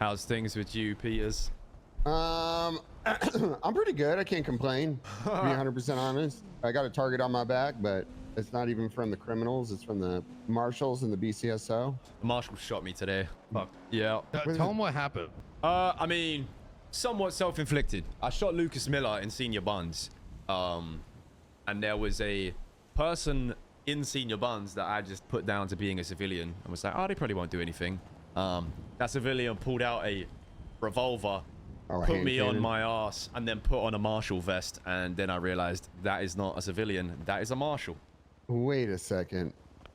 How's things with you, Peters? I'm pretty good. I can't complain, to be 100% honest. I got a target on my back, but it's not even from the criminals. It's from the marshals and the BCSO. The marshal shot me today. Fuck. Yeah. Tell him what happened. I mean, somewhat self-inflicted. I shot Lucas Miller in Senior Buns. And there was a person in Senior Buns that I just put down to being a civilian and was like, oh, they probably won't do anything. That civilian pulled out a revolver, put me on my ass, and then put on a marshal vest. And then I realized that is not a civilian. That is a marshal. Wait a second.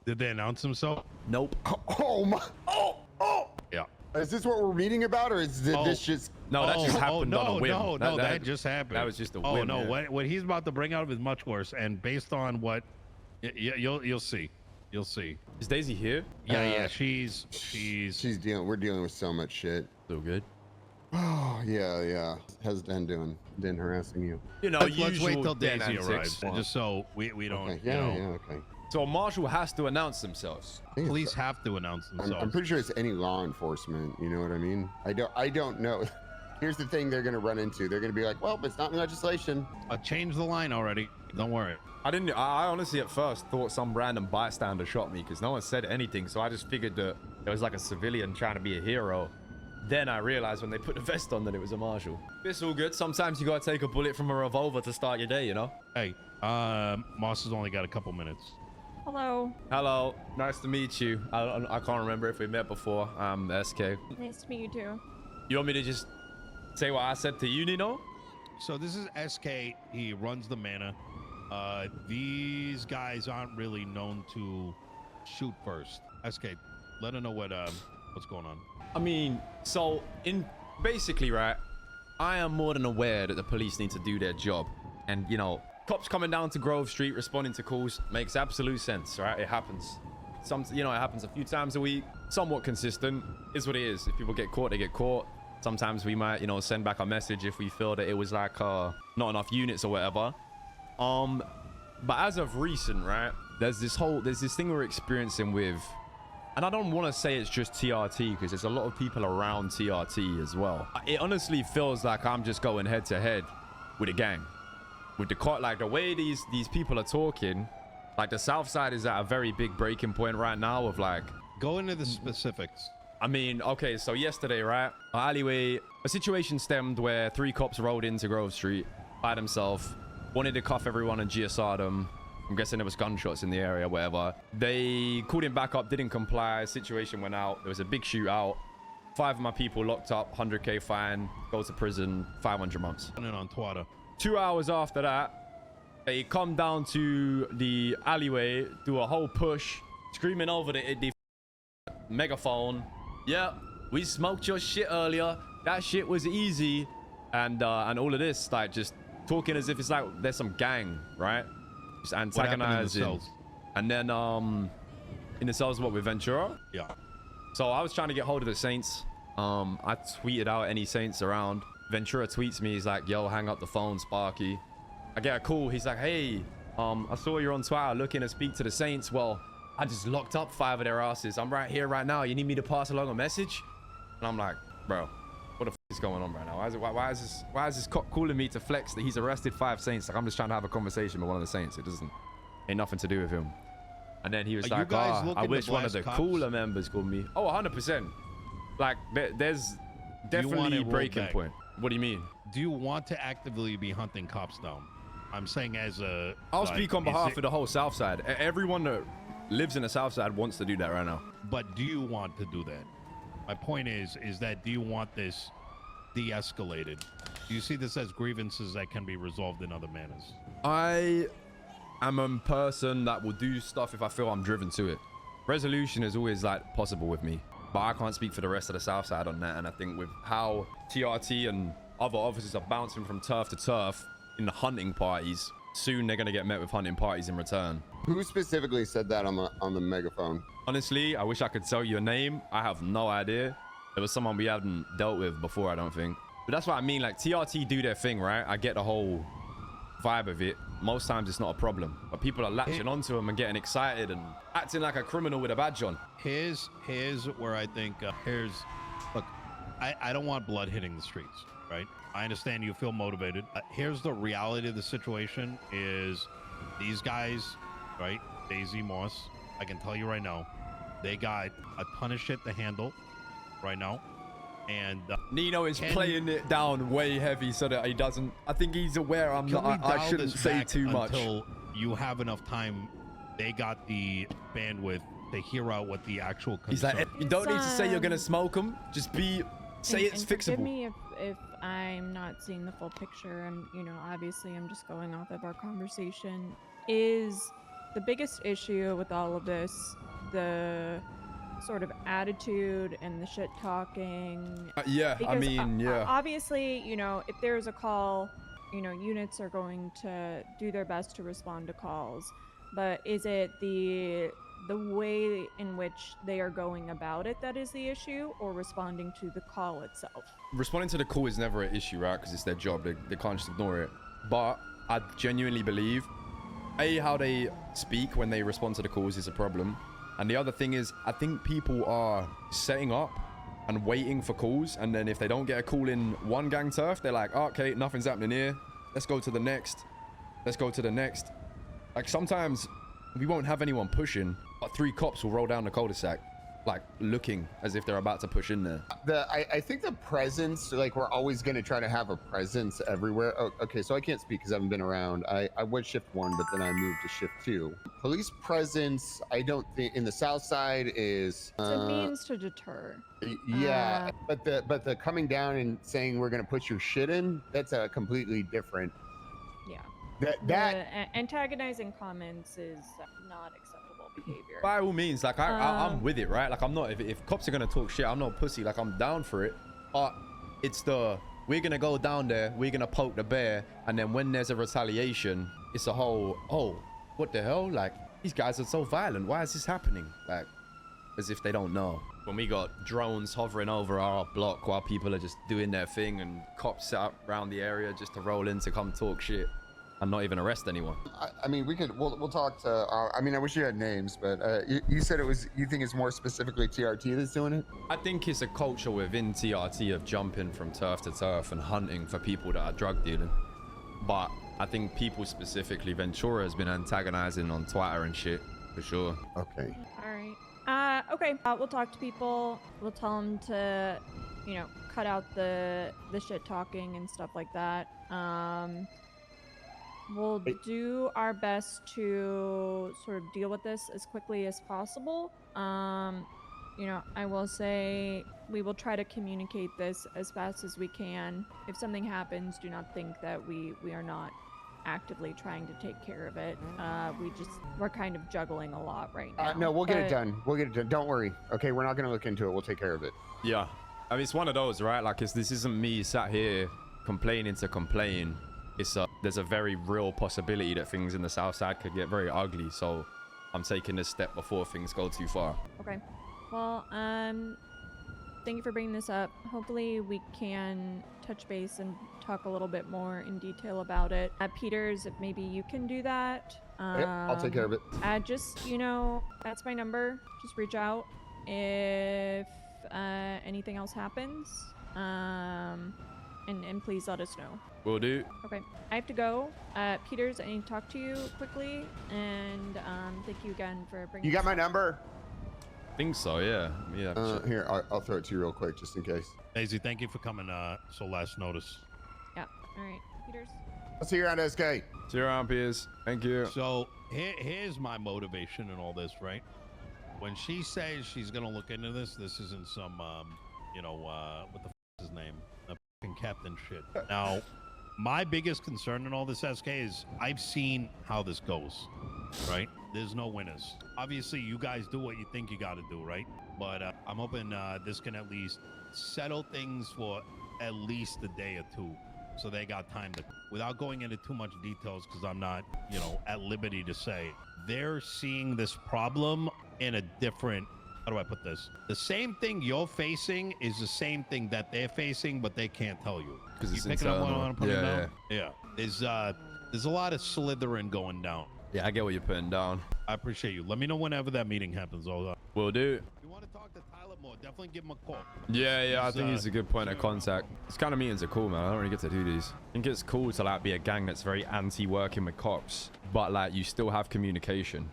Did they announce themselves? Nope. Oh my. Oh. Yeah. Is this what we're reading about, or is this just? No, that just happened on a whim. No, that just happened. That was just a whim. Oh no, what he's about to bring out is much worse. And based on what, you'll see. You'll see. Is Daisy here? Yeah, she's dealing. We're dealing with so much shit. So good. Oh yeah. How's Den doing? Den harassing you? You know, let's wait till Den Daisy antics. arrives, just so we don't. Okay. Yeah. Okay. So a marshal has to announce themselves. Police have to announce themselves. I'm pretty sure it's any law enforcement. You know what I mean? I don't know. Here's the thing they're gonna run into. They're gonna be like, well, it's not in legislation. I changed the line already. Don't worry. I honestly at first thought some random bystander shot me because no one said anything. So I just figured that it was like a civilian trying to be a hero. Then I realized when they put the vest on that it was a marshal. It's all good. Sometimes you gotta take a bullet from a revolver to start your day, you know? Hey, Moss has only got a couple minutes. Hello. Nice to meet you. I can't remember if we met before. I'm SK. Nice to meet you too. You want me to just say what I said to you, Nino? So this is SK. He runs the manor. These guys aren't really known to shoot first. SK, let her know what's going on. I mean, so basically, right, I am more than aware that the police need to do their job. And, you know, cops coming down to Grove Street responding to calls makes absolute sense, right? It happens. It happens a few times a week, somewhat consistent. Is what it is. If people get caught, they get caught. Sometimes we might, send back a message if we feel that it was like not enough units or whatever. But as of recent, right, there's this thing we're experiencing with, and I don't want to say it's just TRT because there's a lot of people around TRT as well. It honestly feels like I'm just going head to head with a gang. With the way these people are talking, like the South Side is at a very big breaking point right now of like. Go into the specifics. I mean, okay, so yesterday, right, alleyway, a situation stemmed where 3 cops rolled into Grove Street by themselves, wanted to cuff everyone and GSR them. I'm guessing there was gunshots in the area, whatever. They called him back up, didn't comply. Situation went out. There was a big shootout. 5 of my people locked up, 100K fine, go to prison, 500 months. And then on Twitter. 2 hours after that, they come down to the alleyway, do a whole push, screaming over the megaphone. Yeah, we smoked your shit earlier. That shit was easy. And all of this, like, just talking as if it's like there's some gang, right? Just antagonizing. And then in the cells, what, with Ventura? Yeah. So I was trying to get hold of the Saints. I tweeted out any Saints around. Ventura tweets me. He's like, yo, hang up the phone, Sparky. I get a call. He's like, hey, I saw you're on Twitter looking to speak to the Saints. Well, I just locked up 5 of their asses. I'm right here right now. You need me to pass along a message? And I'm like, bro, what the f is going on right now? Why is this cop calling me to flex that he's arrested 5 Saints? Like, I'm just trying to have a conversation with one of the Saints. It ain't nothing to do with him. And then he was like, I wish one of the cooler members called me. Oh, 100%. Like, there's definitely a breaking point. What do you mean? Do you want to actively be hunting cops down? I'm saying as a... I'll speak on behalf of the whole South Side. Everyone that lives in the South Side wants to do that right now. But do you want to do that? My point is that do you want this de-escalated? Do you see this as grievances that can be resolved in other manners? I am a person that will do stuff if I feel I'm driven to it. Resolution is always like possible with me, but I can't speak for the rest of the South Side on that. And I think with how TRT and other officers are bouncing from turf to turf in the hunting parties, soon they're going to get met with hunting parties in return. Who specifically said that on the megaphone? Honestly, I wish I could tell you a name. I have no idea. There was someone we hadn't dealt with before, I don't think. But that's what I mean. Like, TRT do their thing, right? I get the whole vibe of it. Most times it's not a problem, but people are latching onto them and getting excited and acting like a criminal with a badge on. Here's where I think look, I don't want blood hitting the streets, right? I understand you feel motivated. Here's the reality of the situation is these guys, right? Daisy Moss, I can tell you right now, they got a ton of shit to handle right now. And Nino is playing it down way heavy so that he doesn't. I think he's aware I shouldn't say too much. Until you have enough time, they got the bandwidth to hear out what the actual concern. He's like, you don't need to say you're gonna smoke them. Just say it's fixable. Forgive me if I'm not seeing the full picture. And obviously I'm just going off of our conversation. Is the biggest issue with all of this the sort of attitude and the shit talking? Yeah, because, I mean, yeah. Obviously, if there's a call, units are going to do their best to respond to calls. But is it the way in which they are going about it that is the issue, or responding to the call itself? Responding to the call is never an issue, right? Because it's their job. They can't just ignore it. But I genuinely believe, how they speak when they respond to the calls is a problem. And the other thing is, I think people are setting up and waiting for calls. And then if they don't get a call in one gang turf, they're like, oh, okay, nothing's happening here. Let's go to the next. Let's go to the next. Like, sometimes we won't have anyone pushing, but 3 cops will roll down the cul-de-sac, like looking as if they're about to push in there. I think the presence, like, we're always going to try to have a presence everywhere. Oh, okay, so I can't speak because I haven't been around. I was shift 1, but then I moved to shift 2. Police presence, I don't think in the south side is It's a means to deter. Yeah, but the coming down and saying we're going to put your shit in, that's a completely different. Yeah. That antagonizing comments is not acceptable behavior. By all means, like I'm with it, right? Like, I'm not, if cops are gonna talk shit, I'm not pussy. Like, I'm down for it. But it's we're gonna go down there, we're gonna poke the bear, and then when there's a retaliation, it's a whole, oh, what the hell? Like, these guys are so violent. Why is this happening? Like, as if they don't know. When we got drones hovering over our block while people are just doing their thing, and cops set up around the area just to roll in to come talk shit and not even arrest anyone. I mean, we'll talk to, I mean, I wish you had names, but you said you think it's more specifically TRT that's doing it? I think it's a culture within TRT of jumping from turf to turf and hunting for people that are drug dealing. But I think people specifically, Ventura has been antagonizing on Twitter and shit, for sure. Okay. All right. Okay. We'll talk to people. We'll tell them to, cut out the shit talking and stuff like that. We'll do our best to sort of deal with this as quickly as possible. I will say we will try to communicate this as fast as we can. If something happens, do not think that we are not actively trying to take care of it. We're kind of juggling a lot right now. No, we'll get it done. We'll get it done. Don't worry. Okay, we're not going to look into it. We'll take care of it. Yeah. I mean, it's one of those, right? Like, this isn't me sat here complaining to complain. There's a very real possibility that things in the south side could get very ugly, so I'm taking this step before things go too far. Okay. Well, thank you for bringing this up. Hopefully we can touch base and talk a little bit more in detail about it. Peters, if maybe you can do that. Yep, I'll take care of it. Just, that's my number. Just reach out if anything else happens. And please let us know. Will do. Okay, I have to go. Peters, I need to talk to you quickly, and thank you again for bringing. You got my number? I think so, yeah. Here, I'll throw it to you real quick, just in case. Daisy, thank you for coming so last notice. Yeah. All right, Peters. I'll see you around, SK. See you around, Piers. Thank you. So here's my motivation in all this, right? When she says she's gonna look into this isn't some what the f is his name? Captain shit. Now, my biggest concern in all this, SK, is I've seen how this goes, right? There's no winners. Obviously, you guys do what you think you got to do, right? But I'm hoping this can at least settle things for at least a day or 2, so they got time to, without going into too much details, because I'm not, at liberty to say, they're seeing this problem in a different, how do I put this? The same thing you're facing is the same thing that they're facing, but they can't tell you. Because it's picking up what I'm putting down? Yeah. There's a lot of slithering going down. Yeah, I get what you're putting down. I appreciate you. Let me know whenever that meeting happens. Will do. You want to talk to Tyler bit more. Definitely give him a call. Yeah, I think he's a good point of contact. This kind of meetings are cool, man. I don't really get to do these. I think it's cool to like be a gang that's very anti-working with cops, but like you still have communication.